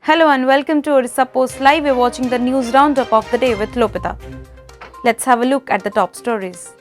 Hello and welcome to Orissa Post Live. We're watching the news roundup of the day with Lopita. Let's have a look at the top stories.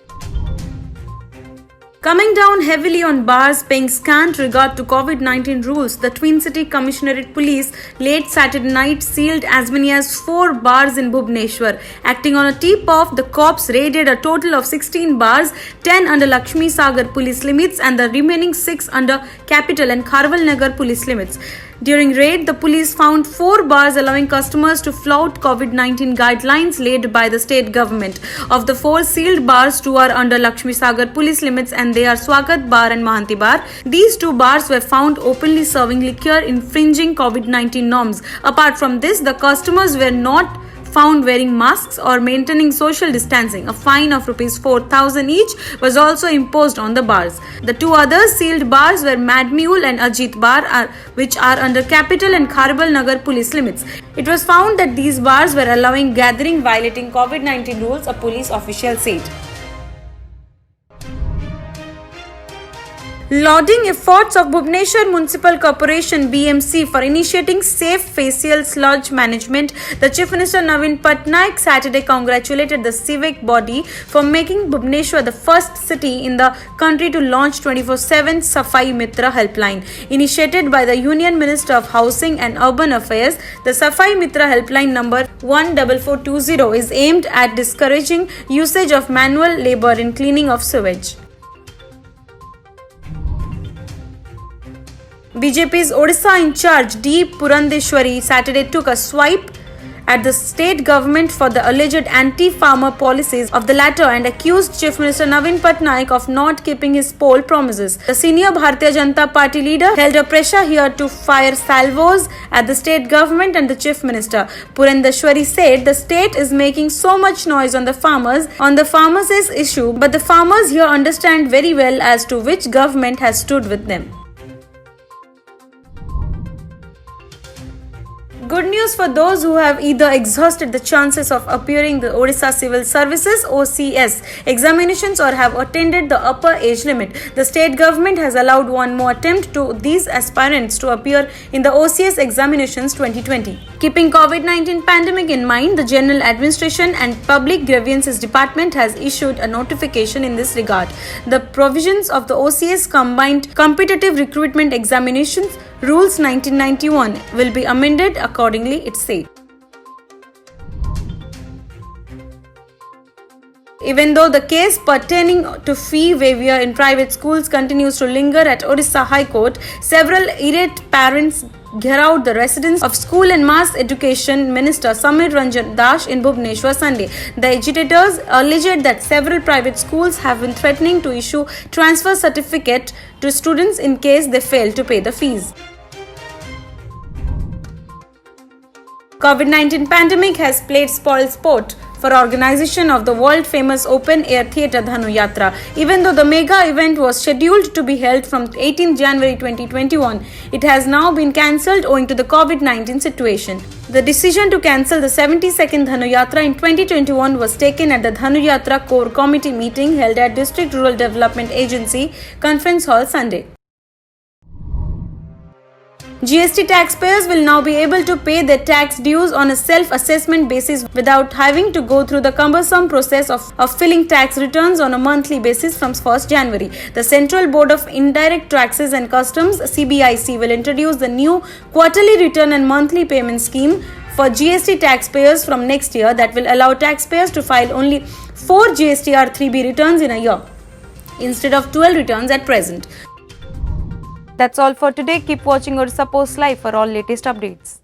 Coming down heavily on bars paying scant regard to COVID-19 rules, the Twin City Commissionerate Police late Saturday night sealed as many as 4 bars in Bhubaneswar. Acting on a tip-off, the cops raided a total of 16 bars, 10 under Lakshmi Sagar police limits and the remaining 6 under Capital and Kharwal Nagar police limits. During raid, the police found 4 bars allowing customers to flout COVID-19 guidelines laid by the state government. Of the 4 sealed bars, 2 are under Lakshmi Sagar police limits and they are Swagat Bar and Mahanti Bar. These 2 bars were found openly serving liquor infringing COVID-19 norms. Apart from this, the customers were not found wearing masks or maintaining social distancing. A fine of Rs 4,000 each was also imposed on the bars. The 2 other sealed bars were Mad Mule and Ajit Bar, which are under Capital and Kharwal Nagar police limits. It was found that these bars were allowing gathering violating COVID-19 rules, a police official said. Lauding efforts of Bhubaneswar Municipal Corporation BMC for initiating safe facial sludge management, the Chief Minister Naveen Patnaik Saturday congratulated the civic body for making Bhubaneswar the first city in the country to launch 24/7 Safai Mitra helpline. Initiated by the Union Minister of Housing and Urban Affairs, the Safai Mitra helpline number 14420 is aimed at discouraging usage of manual labor in cleaning of sewage. BJP's Odisha in charge D. Purandeshwari Saturday took a swipe at the state government for the alleged anti-farmer policies of the latter and accused Chief Minister Naveen Patnaik of not keeping his poll promises. The senior Bharatiya Janata Party leader held a pressure here to fire salvos at the state government and the Chief Minister. Purandeshwari said the state is making so much noise on the farmers' issue, but the farmers here understand very well as to which government has stood with them. Good news for those who have either exhausted the chances of appearing the Odisha Civil Services OCS examinations or have attained the upper age limit. The state government has allowed one more attempt to these aspirants to appear in the OCS examinations 2020. Keeping COVID-19 pandemic in mind, the General Administration and Public Grievances Department has issued a notification in this regard. The provisions of the OCS Combined Competitive Recruitment Examinations Rules 1991 will be amended accordingly, it said. Even though the case pertaining to fee waiver in private schools continues to linger at Odisha High Court, several irate parents gherowed the residence of School and Mass Education Minister Samir Ranjan Dash in Bhubaneswar Sunday. The agitators alleged that several private schools have been threatening to issue transfer certificate to students in case they fail to pay the fees. COVID-19 pandemic has played spoil sport for organization of the world-famous open-air theatre Dhanu Yatra. Even though the mega event was scheduled to be held from 18 January 2021, it has now been cancelled owing to the COVID-19 situation. The decision to cancel the 72nd Dhanu Yatra in 2021 was taken at the Dhanu Yatra Core Committee meeting held at District Rural Development Agency Conference Hall Sunday. GST taxpayers will now be able to pay their tax dues on a self-assessment basis without having to go through the cumbersome process of filling tax returns on a monthly basis from 1st January. The Central Board of Indirect Taxes and Customs (CBIC) will introduce the new quarterly return and monthly payment scheme for GST taxpayers from next year that will allow taxpayers to file only 4 GSTR 3B returns in a year instead of 12 returns at present. That's all for today. Keep watching Orissa Post Live for all latest updates.